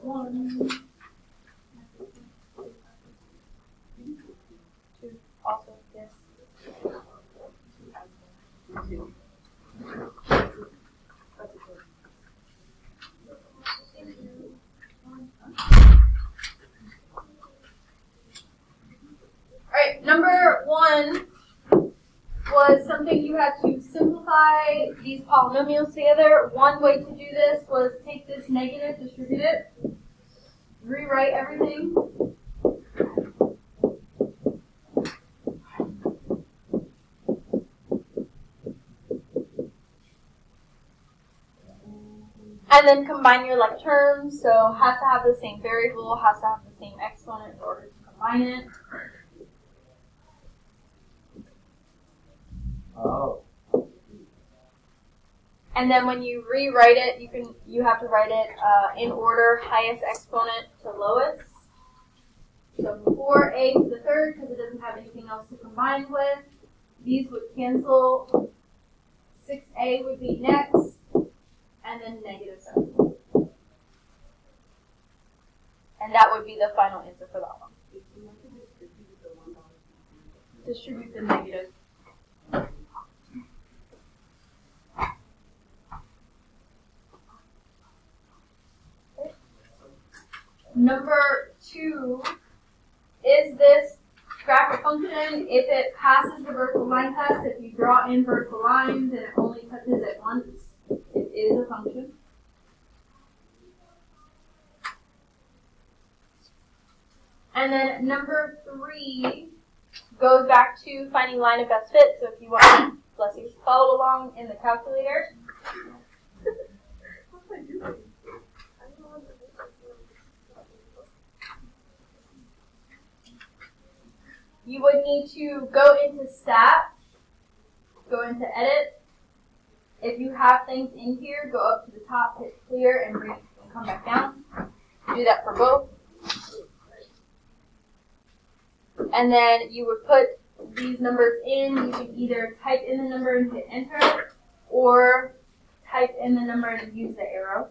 1 2 also yes. 2. Alright, number 1 was something you had to simplify these polynomials together. One way to do this was take this negative, distribute it, rewrite everything. And then combine your like terms, so has to have the same variable, has to have the same exponent in order to combine it. Oh. And then when you rewrite it, you have to write it in order, highest exponent to lowest. So 4a to the third, because it doesn't have anything else to combine with. These would cancel. 6a would be next, and then -7. And that would be the final answer for that one. Distribute the negative. Number 2, is this graph a function? If it passes the vertical line test, if you draw in vertical lines and it only touches it once, it is a function. And then number 3 goes back to finding line of best fit. So if you want to, bless you, follow along in the calculator. You would need to go into Stat, go into Edit. If you have things in here, go up to the top, hit Clear, and come back down. Do that for both. And then you would put these numbers in. You can either type in the number and hit Enter, or type in the number and use the arrow.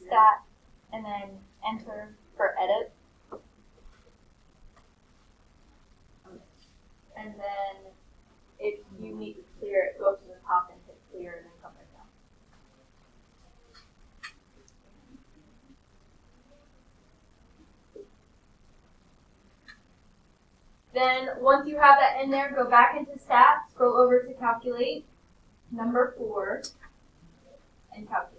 Stat, and then Enter for Edit. And then if you need to clear it, go up to the top and hit Clear and then come back down. Then once you have that in there, go back into Stat, scroll over to Calculate, number 4, and calculate.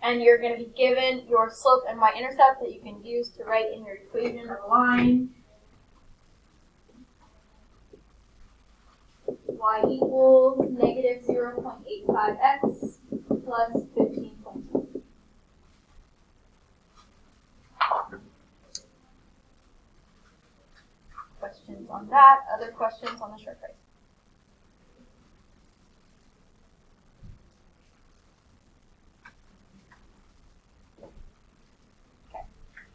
And you're going to be given your slope and y-intercept that you can use to write in your equation of a line. Y equals -0.85x plus 15.2. Questions on that? Other questions on the short price?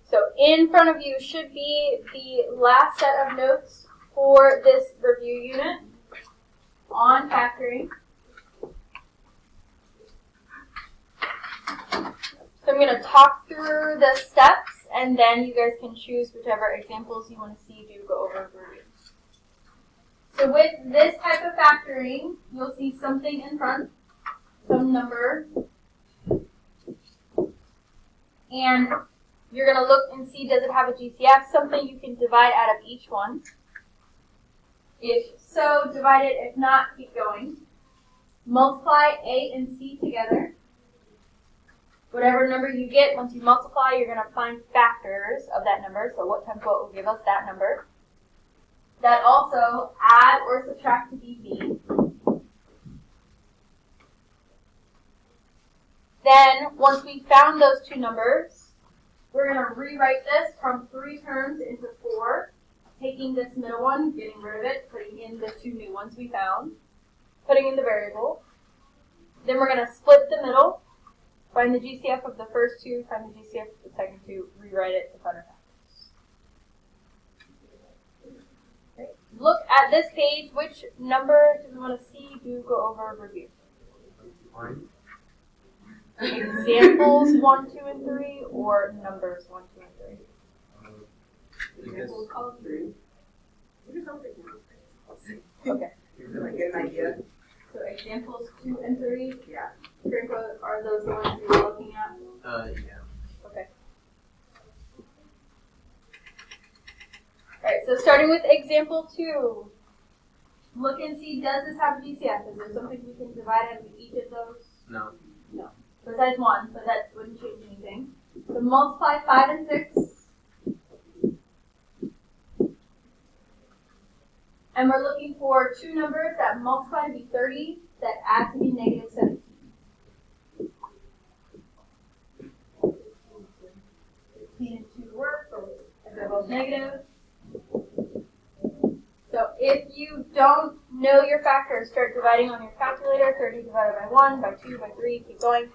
So in front of you should be the last set of notes for this review unit on factoring. So I'm going to talk through the steps, and then you guys can choose whichever examples you want to see do go over and review. So with this type of factoring, you'll see something in front, some number, and you're going to look and see, does it have a GCF, something you can divide out of each one. If so, divide it. If not, keep going. Multiply A and C together. Whatever number you get, once you multiply, you're going to find factors of that number. So what times what will give us that number. That also add or subtract to BB. Then, once we found those two numbers, we're going to rewrite this from 3 terms into 4, taking this middle one, getting rid of it, putting in the two new ones we found, putting in the variable. Then we're going to split the middle, find the GCF of the first two, find the GCF of the second two, rewrite it to find our factors. Okay. Look at this page. Which number do we want to see do go over review? Examples 1, 2, and 3, or numbers 1, 2, and 3? Examples all 3. Okay. Can I get an idea? So examples 2 and 3? Yeah. Are those the ones you were looking at? Yeah. Okay. Alright, so starting with example 2. Look and see, does this have a GCF? Is there something we can divide out of each of those? No. No. Besides 1, but that wouldn't change anything. So multiply 5 and 6. And we're looking for two numbers that multiply to be 30, that add to be negative 17. 15 and 2 work, or if they're both negative. So if you don't know your factors, start dividing on your calculator. 30 divided by 1, by 2, by 3, keep going.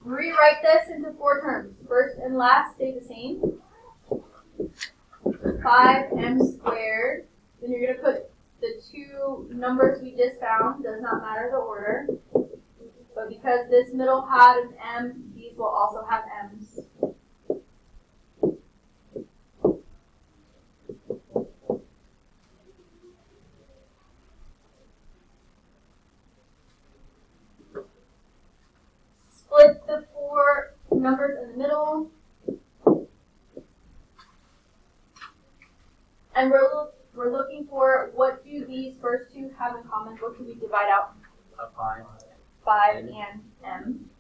Rewrite this into 4 terms. First and last stay the same. 5m squared. Then you're going to put the two numbers we just found. Does not matter the order. But because this middle had an m, these will also have m's. Split the 4 numbers in the middle. And we're looking for, what do these first two have in common? What can we divide out? 5. 5 and m.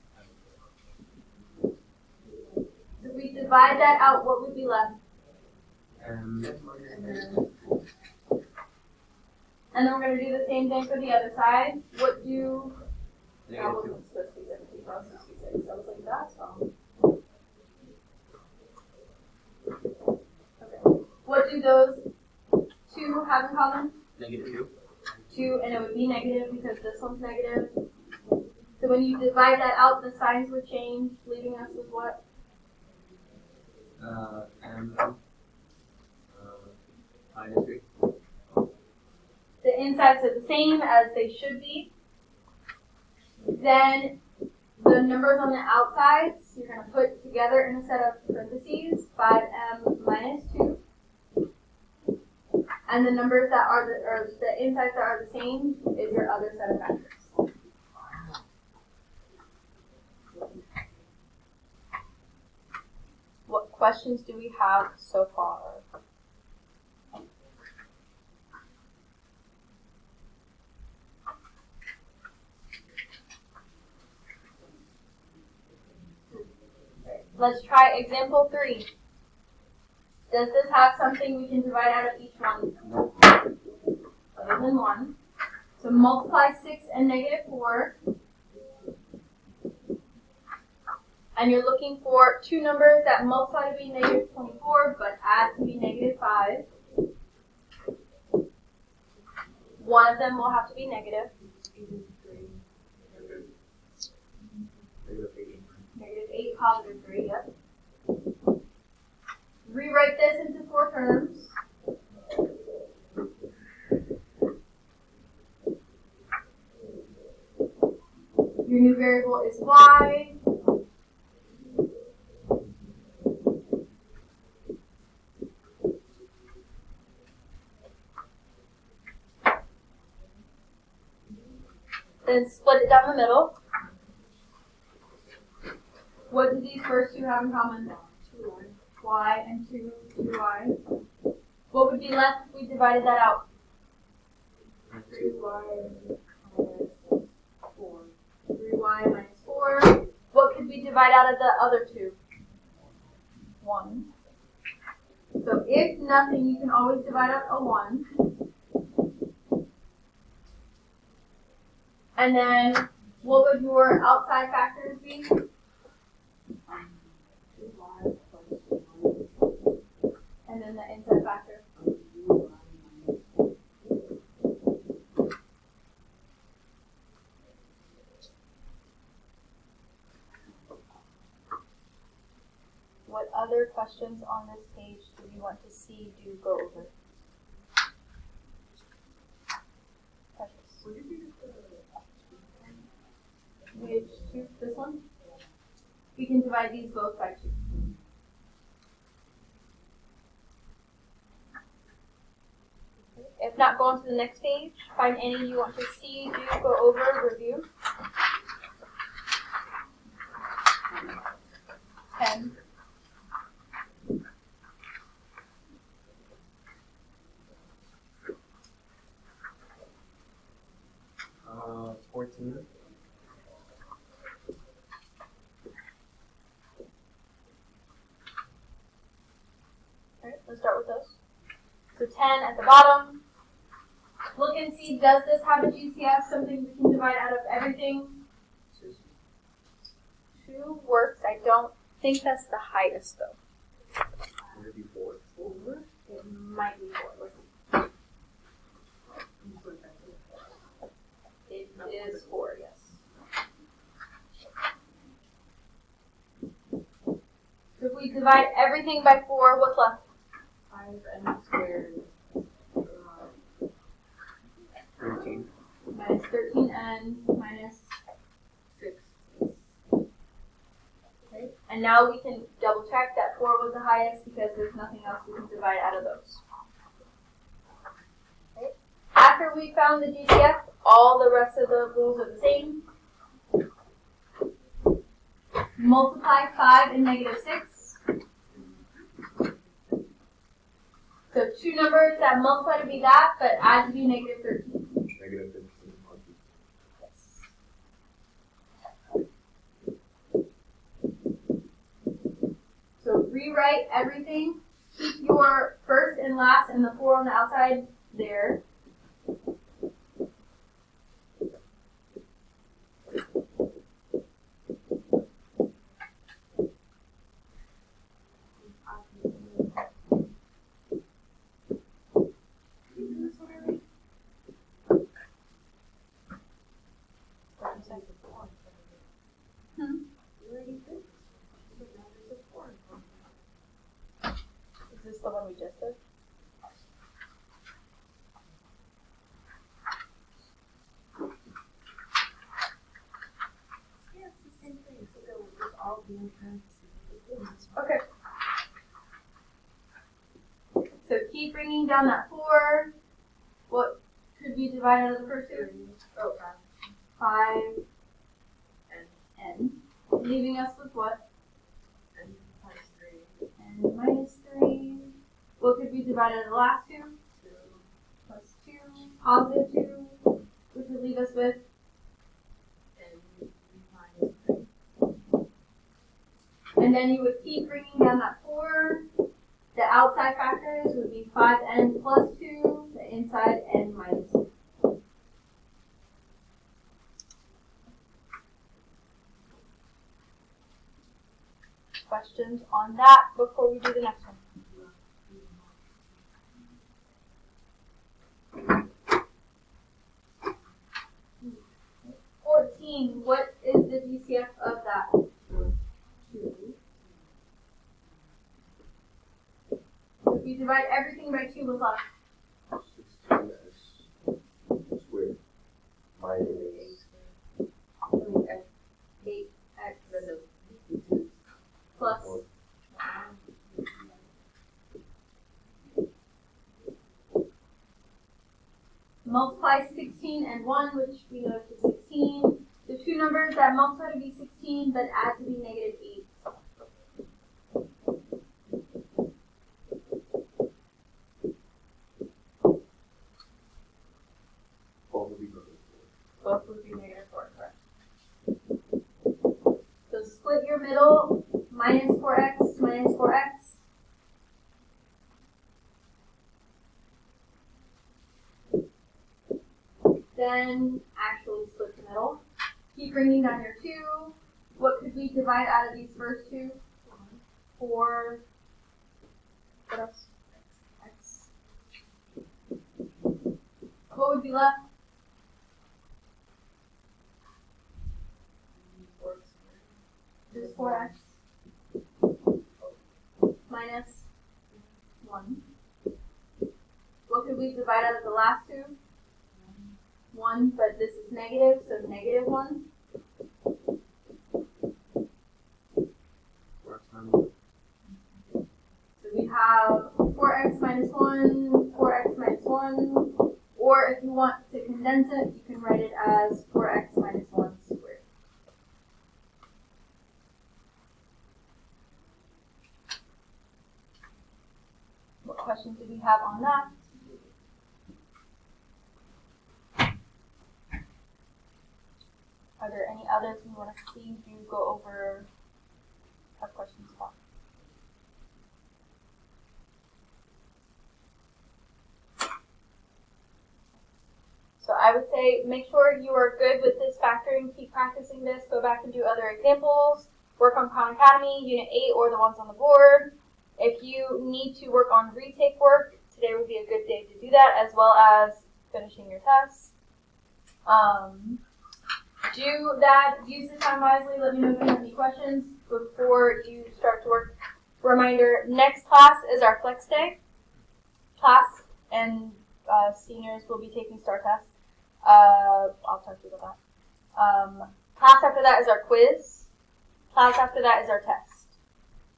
If we divide that out, what would be left? And then we're going to do the same thing for the other side. What do... That wasn't supposed to be 17, that was supposed to be 6. I was like, that's wrong. Okay. What do those two have in common? -2. 2, and it would be negative because this one's negative. So when you divide that out, the signs would change, leaving us with what? And -3. The insides are the same as they should be. Then the numbers on the outsides, you're going to put together in a set of parentheses, 5m minus 2. And the numbers that are the insides that are the same is your other set of factors. What questions do we have so far? Let's try example 3. Does this have something we can divide out of each one? Other than 1. So multiply 6 and -4. And you're looking for two numbers that multiply to be -24, but add to be -5. One of them will have to be negative. -8, +3, yep. Rewrite this into 4 terms. Your new variable is y. Then split it down the middle. What do these first two have in common? 2y. Y and 2y. What would be left if we divided that out? 2y minus 4. 3y minus 4. What could we divide out of the other two? 1. So if nothing, you can always divide out a 1. And then what would your outside factors be? 2y plus 1. And then the inside factor. other questions on this page do you want to see do go over? Which two? This one? We can divide these both by 2. If not, go on to the next page. Find any you want to see, do, go over, review. 10. 14. Alright, let's start with those. So 10 at the bottom. Look and see, does this have a GCF, something we can divide out of everything? 2 works. I don't think that's the highest, though. Would it be 4? 4? It might be 4. Let's see. It is 4, yes. So if we divide everything by 4, what's left? 5n squared. 13. Minus 13n minus 6. Okay. And now we can double check that 4 was the highest because there's nothing else we can divide out of those. Okay. After we found the GCF, all the rest of the rules are the same. Multiply 5 and negative 6. So 2 numbers that multiply to be that, but add to be negative 13. Negative 15. So rewrite everything. Keep your first and last and the 4 on the outside there. Is this the one we just did? Yeah, it's the same thing. So they'll just all be in parentheses. Okay. So keep bringing down that 4. What could be divided out of the first 2? Oh, 5 and n. Leaving us with what? n minus 3. N minus 3. What could be divided out of the last 2? 2. Plus 2. Positive 2. Which would leave us with And minus 3. and then you would keep bringing down that 4. The outside factors would be 5n plus 2. The inside n minus 2. Questions on that before we do the next one? What is the GCF of that? 2. If we divide everything by 2, what's left? 16x squared minus 8x plus 16 and 1, which we know is 16. The 2 numbers that multiply to be 16 but add to be negative 8. Both would be negative 4, correct. So split your middle, minus 4x, minus 4x. Then actually split the middle. Keep bringing down your 2. What could we divide out of these first 2? 4. What else? X. What would be left? 4 Just 4x. minus 1. What could we divide out of the last two? 1, but this is negative, so negative 1. So we have 4x minus 1, 4x minus 1, or if you want to condense it, you can write it as 4x minus 1 squared. What questions do we have on that? Are there any others we want to see you go over, have questions about? So I would say make sure you are good with this factoring, keep practicing this, go back and do other examples, work on Khan Academy, Unit 8, or the ones on the board. If you need to work on retake work, today would be a good day to do that, as well as finishing your tests. Do that, use this time wisely, let me know if you have any questions before you start to work. Reminder, next class is our flex day class, and seniors will be taking STAR tests. I'll talk to you about that. Class after that is our quiz. Class after that is our test.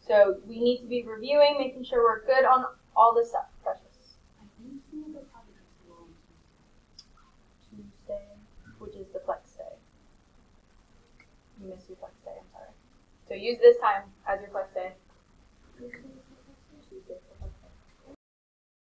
So we need to be reviewing, making sure we're good on all this stuff. Precious. Tuesday, which is the flex day. You missed your flex day, I'm sorry. So use this time as your flex day.